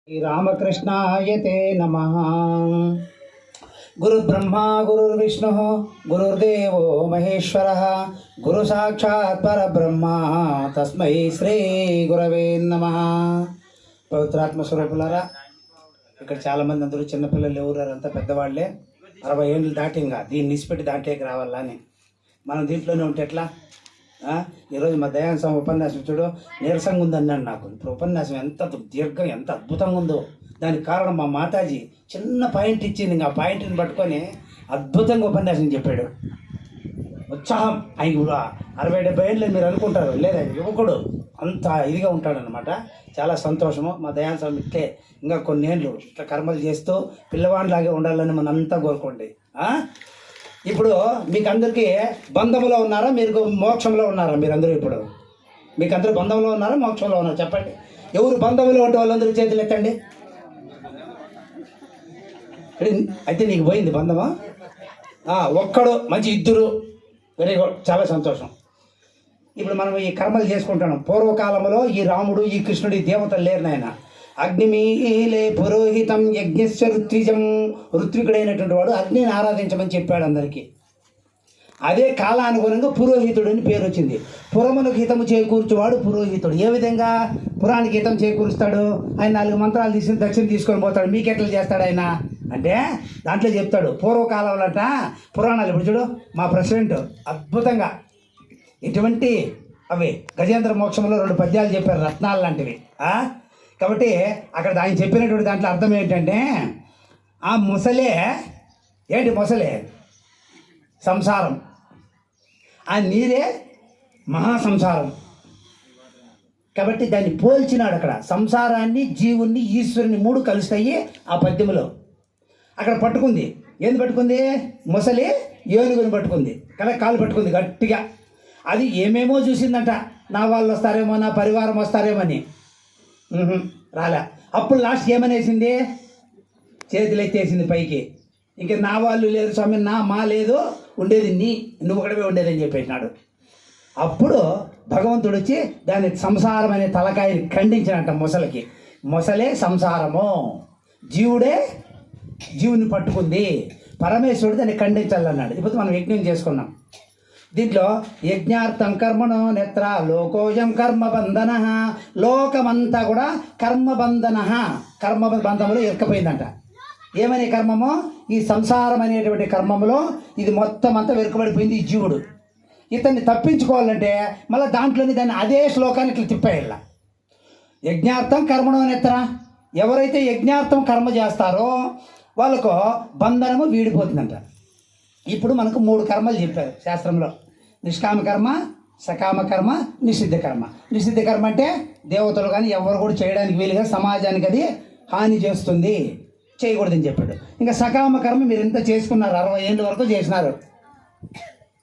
श्रीरामकृष्णाय ते नमः। गुरुर्ब्रह्मा गुरुर्विष्णु गुरुर्देवो महेश्वरः गुरु साक्षात् परब्रह्म तस्मै श्री गुरवे नमः। పవిత్రాత్మ స్వరూపులారా, ఇక్కడ చాలామంది అందరూ చిన్నపిల్లలు ఎవరు అంతా పెద్దవాళ్ళే, 60 ఏళ్ళు దాటి ఇంకా దీన్ని నిసిపెట్టి దాంట్లోకి రావాలని మనం దీంట్లోనే ఉంటే ఎట్లా? ఈరోజు మా దయాన్ స్వామి ఉపన్యాసం చూడు, నీరసంగా ఉందన్నాడు నాకు. ఇప్పుడు ఉపన్యాసం ఎంత దీర్ఘం, ఎంత అద్భుతంగా ఉందో. దానికి కారణం మా మాతాజీ చిన్న పాయింట్ ఇచ్చింది, ఇంకా ఆ పాయింట్ని పట్టుకొని అద్భుతంగా ఉపన్యాసం చెప్పాడు. ఉత్సాహం ఆయన కూడా 60-70 ఏళ్ళు మీరు అనుకుంటారు, లేదా యువకుడు అంత ఇదిగా ఉంటాడనమాట. చాలా సంతోషము. మా దయాన్ స్వామి ఇట్లే ఇంకా కొన్ని ఏళ్ళు ఇట్లా కర్మలు చేస్తూ పిల్లవాడిలాగే ఉండాలని మనంతా కోరుకోండి. ఇప్పుడు మీకు అందరికీ బంధంలో ఉన్నారా, మీరు మోక్షంలో ఉన్నారా? మీరందరూ ఇప్పుడు మీకు అందరూ బంధంలో ఉన్నారా, మోక్షంలో ఉన్నారా? చెప్పండి. ఎవరు బంధంలో ఉంటే వాళ్ళందరూ చేతులు ఎత్తండి. అయితే నీకు పోయింది బంధమా? ఒక్కడు మంచి, ఇద్దరు వెరీ గుడ్, చాలా సంతోషం. ఇప్పుడు మనం ఈ కర్మలు చేసుకుంటున్నాం. పూర్వకాలంలో ఈ రాముడు, ఈ కృష్ణుడు, ఈ దేవతలు లేరు నాయన. అగ్నిమీలే పురోహితం యజ్ఞస్య ఋత్విజం, ఋత్వికుడైనటువంటి వాడు అగ్నిని ఆరాధించమని చెప్పాడు అందరికీ. అదే కాలానుగుణంగా పురోహితుడు అని పేరు వచ్చింది. పురమునకు హితము చేకూర్చువాడు పురోహితుడు. ఏ విధంగా పురానికి హితం చేకూరుస్తాడు? ఆయన 4 మంత్రాలు తీసుకుని దక్షిణ తీసుకొని పోతాడు. మీకెట్లా చేస్తాడు ఆయన అంటే దాంట్లో చెప్తాడు. పూర్వకాలంలో అంట పురాణాలు, ఇప్పుడు చూడు మా ప్రెసిడెంట్ అద్భుతంగా ఇటువంటి అవి గజేంద్ర మోక్షంలో 2 పద్యాలు చెప్పారు, రత్నాలు లాంటివి. కాబట్టి అక్కడ ఆయన చెప్పినటువంటి దాంట్లో అర్థం ఏంటంటే, ఆ ముసలే ఏంటి? ముసలే సంసారం, ఆ నీరే మహాసంసారం. కాబట్టి దాన్ని పోల్చినాడు అక్కడ. సంసారాన్ని, జీవుణ్ణి, ఈశ్వరుని 3 కలుస్తాయి ఆ పద్యములో. అక్కడ పట్టుకుంది. ఏంది పట్టుకుంది? ముసలి ఏనుగుని పట్టుకుంది, కాలు పట్టుకుంది గట్టిగా. అది ఏమేమో చూసిందంట, నా వాళ్ళు వస్తారేమో, నా పరివారం వస్తారేమో అని. రాలే. అప్పుడు లాస్ట్ ఏమనేసింది? చేతులు ఎత్తేసింది పైకి. ఇంక నా వాళ్ళు లేరు స్వామి, మా లేదు, ఉండేది నువ్వు ఒకడమే ఉండేదని చెప్పేసినాడు. అప్పుడు భగవంతుడు వచ్చి దాని సంసారం అనే తలకాయని ఖండించినట్ట ముసలికి. ముసలే సంసారము, జీవుడే జీవుని పట్టుకుంది, పరమేశ్వరుడు దాన్ని ఖండించాలన్నాడు. ఇప్పుడు మనం యజ్ఞం చేసుకున్నాం. దీంట్లో యజ్ఞార్థం కర్మణో నేత్ర లోకోయం కర్మబంధన. లోకమంతా కూడా కర్మబంధన, కర్మబంధములో ఇరకపోయిందంట. ఏమనే కర్మమో? ఈ సంసారం అనేటువంటి కర్మములో ఇది మొత్తం అంతా వెనుకబడిపోయింది ఈ జీవుడు. ఇతన్ని తప్పించుకోవాలంటే మళ్ళీ దాంట్లోని దాన్ని అదే శ్లోకాన్ని ఇట్లా తిప్పేయాల. యజ్ఞార్థం కర్మణో నేత్ర. ఎవరైతే యజ్ఞార్థం కర్మ చేస్తారో వాళ్ళకు బంధనము వీడిపోతుందంట. ఇప్పుడు మనకు 3 కర్మలు చెప్పారు శాస్త్రంలో: నిష్కామ కర్మ, సకామ కర్మ, నిషిద్ధ కర్మ. నిషిద్ధ కర్మ అంటే దేవతలు కానీ ఎవరు కూడా చేయడానికి వీలుగా, సమాజానికి అది హాని చేస్తుంది, చేయకూడదని చెప్పాడు. ఇంకా సకామ కర్మ మీరు ఎంత చేసుకున్నారు, 60 ఏళ్ళ వరకు చేసినారు.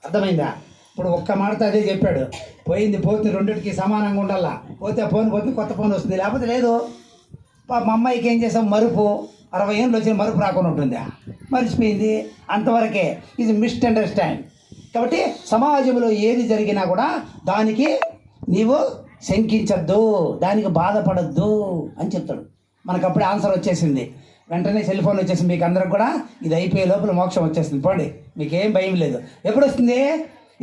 అర్థమైందా? ఇప్పుడు ఒక్క మాటతో అదే చెప్పాడు. పోయింది పోతుంది, రెండింటికి సమానంగా ఉండాలా. పోతే ఫోన్ పోతుంది, కొత్త ఫోన్ వస్తుంది, లేకపోతే లేదు. మా అమ్మాయికి ఏం చేసాం? మరుపు. 60 ఏళ్ళు వచ్చిన మరుపు రాకుండా ఉంటుందా? మర్చిపోయింది, అంతవరకే. ఇది మిస్అండర్స్టాండ్. కాబట్టి సమాజంలో ఏది జరిగినా కూడా దానికి నీవు శంకించద్దు, దానికి బాధపడద్దు అని చెప్తాడు. మనకు అప్పుడే ఆన్సర్ వచ్చేసింది, వెంటనే సెల్ ఫోన్ వచ్చేసింది. మీకు అందరికి కూడా ఇది అయిపోయే లోపల మోక్షం వచ్చేస్తుంది. పోండి, మీకేం భయం లేదు. ఎప్పుడు వస్తుంది?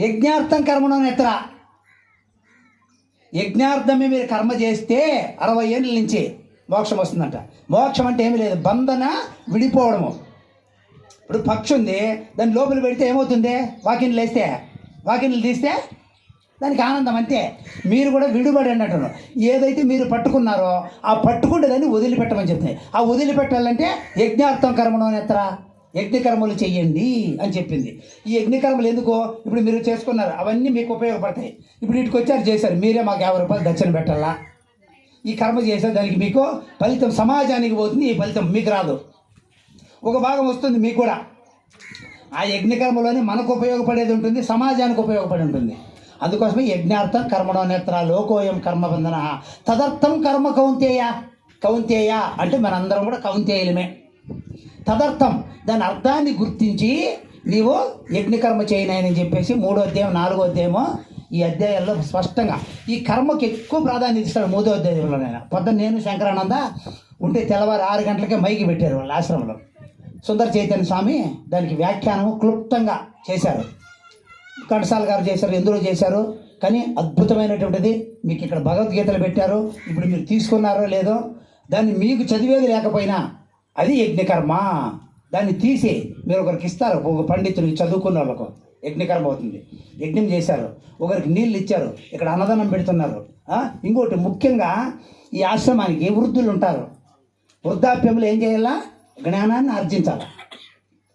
యజ్ఞార్థం కర్మణో నేత్ర. యజ్ఞార్థమే మీరు కర్మ చేస్తే 60 ఏళ్ళ నుంచి మోక్షం వస్తుందంట. మోక్షం అంటే ఏమీ లేదు, బంధన విడిపోవడము. ఇప్పుడు పక్షి ఉంది, దాన్ని లోపల పెడితే ఏమవుతుంది? వాకిన్లు వేస్తే, వాకిన్లు తీస్తే దానికి ఆనందం, అంతే. మీరు కూడా విడిపడి అన్నట్టు ఏదైతే మీరు పట్టుకున్నారో ఆ పట్టుకుంటే దాన్ని వదిలిపెట్టమని చెప్తుంది. ఆ వదిలిపెట్టాలంటే యజ్ఞార్థం కర్మణో నేత్ర, యజ్ఞకర్మలు చెయ్యండి అని చెప్పింది. ఈ యజ్ఞకర్మలు ఎందుకో? ఇప్పుడు మీరు చేసుకున్నారు, అవన్నీ మీకు ఉపయోగపడతాయి. ఇప్పుడు వీటికి వచ్చారు, చేశారు, మీరే మాకు 50 రూపాయలు దక్షిణ పెట్టాలా. ఈ కర్మ చేసే దానికి మీకు ఫలితం సమాజానికి పోతుంది, ఈ ఫలితం మీకు రాదు. ఒక భాగం వస్తుంది మీకు కూడా. ఆ యజ్ఞకర్మలోనే మనకు ఉపయోగపడేది ఉంటుంది, సమాజానికి ఉపయోగపడి ఉంటుంది. అందుకోసమే యజ్ఞార్థం కర్మణో నేత్ర లోకోయం కర్మబంధన తదర్థం కర్మ కౌంతేయ. కౌంతేయ అంటే మనందరం కూడా కౌంతేయులమే. తదర్థం, దాని అర్థాన్ని గుర్తించి నీవు యజ్ఞకర్మ చేయనాయని చెప్పేసి 3వ అధ్యాయం 4వ అధ్యాయమో ఈ అధ్యాయాల్లో స్పష్టంగా ఈ కర్మకి ఎక్కువ ప్రాధాన్యత ఇస్తాడు 3వ అధ్యాయంలోనైనా. పొద్దున్న నేను శంకరానంద ఉంటే తెల్లవారు 6 గంటలకే మైకి పెట్టారు వాళ్ళ ఆశ్రమంలో. సుందర చైతన్య స్వామి దానికి వ్యాఖ్యానం క్లుప్తంగా చేశారు. ఘంటసాల గారు చేశారు, ఎందులో చేశారు. కానీ అద్భుతమైనటువంటిది మీకు ఇక్కడ భగవద్గీతలు పెట్టారు. ఇప్పుడు మీరు తీసుకున్నారో లేదో, దాన్ని మీకు చదివేది లేకపోయినా అది యజ్ఞకర్మ. దాన్ని తీసి మీరు ఒకరికి ఇస్తారు, ఒక పండితుడికి చదువుకున్న వాళ్ళకు యజ్ఞకర్మ అవుతుంది. యజ్ఞం చేశారు, ఒకరికి నీళ్ళు ఇచ్చారు, ఇక్కడ అన్నదానం పెడుతున్నారు. ఇంకోటి ముఖ్యంగా ఈ ఆశ్రమానికి వృద్ధులు ఉంటారు. వృద్ధాప్యంలో ఏం చేయాలా? జ్ఞానాన్ని ఆర్జించాలి.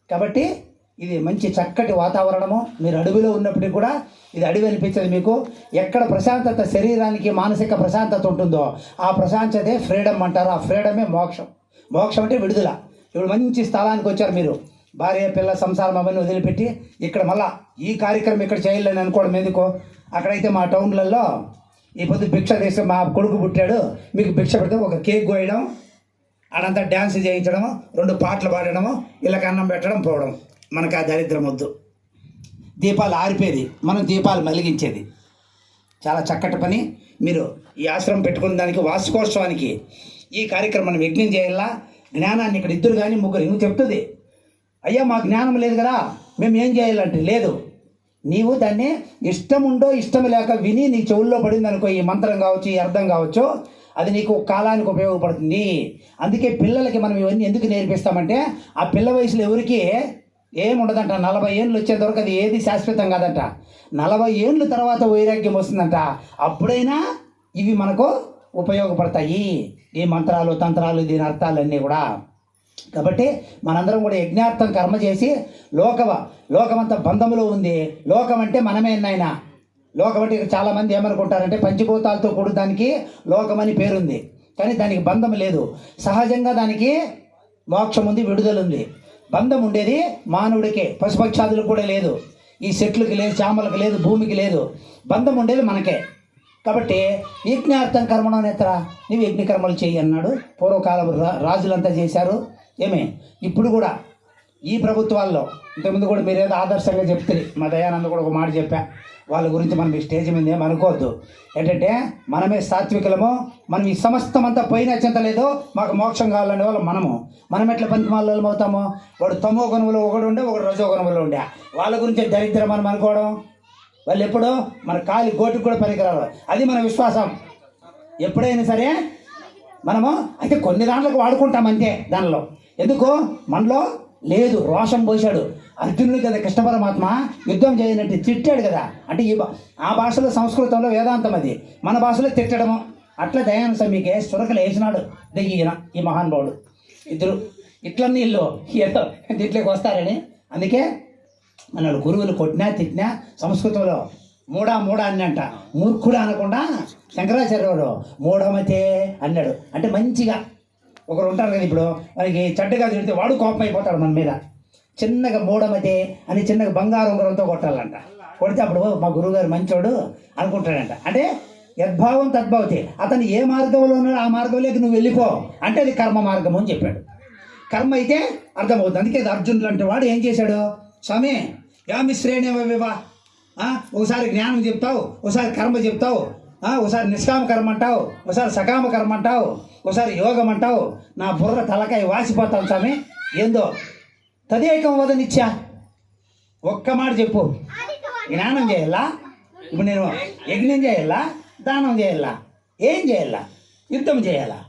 కాబట్టి ఇది మంచి చక్కటి వాతావరణము. మీరు అడవిలో ఉన్నప్పటికీ కూడా ఇది అడవి అనిపించదు మీకు. ఎక్కడ ప్రశాంతత, శరీరానికి మానసిక ప్రశాంతత ఉంటుందో ఆ ప్రశాంతతే ఫ్రీడమ్ అంటారు. ఆ ఫ్రీడమే మోక్షం. మోక్షం అంటే విడుదల. ఇప్పుడు మంచి స్థలానికి వచ్చారు మీరు, భార్య పిల్ల సంసారం అవన్నీ వదిలిపెట్టి ఇక్కడ మళ్ళా ఈ కార్యక్రమం ఇక్కడ చేయాలని అనుకోవడం ఎందుకో. అక్కడైతే మా టౌన్లలో ఈ పొద్దు భిక్ష చేస్తే మా కొడుకు పుట్టాడు, మీకు భిక్ష పెడితే ఒక కేక్ కోయడం, ఆడంతా డ్యాన్స్ చేయించడము, 2 పాటలు పాడడము, ఇళ్ళకి అన్నం పెట్టడం, పోవడం. మనకు ఆ దరిద్రం వద్దు. దీపాలు ఆరిపోయేది, మనం దీపాలు మలిగించేది. చాలా చక్కటి పని. మీరు ఈ ఆశ్రమం పెట్టుకున్న దానికి వార్షికోత్సవానికి ఈ కార్యక్రమం యజ్ఞం చేయాలా. జ్ఞానాన్ని ఇక్కడ 2 కానీ 3 నువ్వు చెప్తుంది, అయ్యా మాకు జ్ఞానం లేదు కదా మేము ఏం చేయాలంటే, లేదు నీవు దాన్ని ఇష్టం ఉండో ఇష్టం లేక విని నీ చెవుల్లో పడింది అనుకో, ఈ మంత్రం కావచ్చు, ఈ అర్థం కావచ్చు, అది నీకు కాలానికి ఉపయోగపడుతుంది. అందుకే పిల్లలకి మనం ఇవన్నీ ఎందుకు నేర్పిస్తామంటే, ఆ పిల్ల వయసులో ఎవరికి ఏముండదంట. 40 ఏళ్ళు వచ్చేంత వరకు అది ఏది శాశ్వతం కాదంట. 40 ఏళ్ళ తర్వాత వైరాగ్యం వస్తుందంట. అప్పుడైనా ఇవి మనకు ఉపయోగపడతాయి, ఈ మంత్రాలు తంత్రాలు, దీని అర్థాలన్నీ కూడా. కాబట్టి మనందరం కూడా యజ్ఞార్థం కర్మ చేసి లోకమంతా బంధములో ఉంది. లోకం అంటే మనమే నాయనా. లోకం అంటే చాలామంది ఏమనుకుంటారంటే పంచభూతాలతో కూడి దానికి లోకమని పేరుంది, కానీ దానికి బంధం లేదు. సహజంగా దానికి మోక్షం ఉంది, విడుదల ఉంది. బంధం ఉండేది మానవుడికే, పశుపక్షాదులకు కూడా లేదు. ఈ చెట్లకి లేదు, చామలకు లేదు, భూమికి లేదు. బంధం ఉండేది మనకే. కాబట్టి యజ్ఞార్థం కర్మణం నేత్ర, నీవు యజ్ఞకర్మలు చెయ్యి అన్నాడు. పూర్వకాలం రాజులంతా చేశారు. ఏమే ఇప్పుడు కూడా ఈ ప్రభుత్వాల్లో, ఇంతకుముందు కూడా మీరేదో ఆదర్శంగా చెప్తారు. మా దయానంద కూడా ఒక మాట చెప్పా, వాళ్ళ గురించి మనం ఈ స్టేజ్ మీద ఏం అనుకోవద్దు. ఏంటంటే మనమే సాత్వికులము, మనం ఈ సమస్తం అంతా పోయినా చింత లేదు, మాకు మోక్షం కావాలనే వాళ్ళు మనం ఎట్లా పంచమాలలో అవుతామో. వాడు తమో గుణములో ఒకడు ఉండే, ఒకడు రజో గుణములో ఉండే, వాళ్ళ గురించి దరిద్రం మనం అనుకోవడం. వాళ్ళు ఎప్పుడో మన కాలి గోటికి కూడా పనికిరారు. అది మన విశ్వాసం. ఎప్పుడైనా సరే మనము అయితే కొన్ని దాంట్లోకి వాడుకుంటాం అంతే. దానిలో ఎందుకు మనలో లేదు. రోషం పోశాడు అర్జునుడు కదా, కృష్ణ పరమాత్మ యుద్ధం చేయనట్టు తిట్టాడు కదా. అంటే ఆ భాషలో సంస్కృతంలో వేదాంతం, అది మన భాషలో తిట్టడము. అట్లా దయానంద స్వామికి సురకలు వేసినాడు ఈయన, ఈ మహానుభావుడు. ఇద్దరు ఇట్లన్నీ ఇల్లు ఏదో దీంట్లోకి వస్తారని. అందుకే మన గురువులు కొట్టినా తిట్టినా సంస్కృతంలో మూడా అని అంట, మూర్ఖుడు అనకుండా శంకరాచార్యుడు మూఢమతే అన్నాడు. అంటే మంచిగా ఒకరు ఉంటారు కదా, ఇప్పుడు మనకి చెడ్డగా తిడితే వాడు కోపం అయిపోతాడు మన మీద. చిన్నగా మూఢమతే అని చిన్నగా బంగారు ఉంగరంతో కొట్టాలంట. కొడితే అప్పుడు మా గురువుగారు మంచోడు అనుకుంటాడంట. అంటే యద్భావం తద్భావతే, అతను ఏ మార్గంలో ఉన్నాడో ఆ మార్గంలోకి నువ్వు వెళ్ళిపో అంటే అది కర్మ మార్గము అని చెప్పాడు. కర్మ అయితే అర్థమవుతుంది. అందుకే అర్జునుడు అంటే వాడు ఏం చేశాడు, స్వామి యామి శ్రేణివా, ఒకసారి జ్ఞానం చెప్తావు, ఒకసారి కర్మ చెప్తావు, ఒకసారి నిష్కామ కర్మ అంటావు, ఒకసారి సకామ కర్మ అంటావు, ఒకసారి యోగం అంటావు. నా బుర్ర తలకాయ వాసిపోతాను స్వామి. ఏందో తదేకం వదనిచ్చా, ఒక్క మాట చెప్పు. జ్ఞానం చేయాలా, ఇప్పుడు నేను యజ్ఞం చేయాలా, దానం చేయాలా, ఏం చేయాలా, యుద్ధం చేయాలా?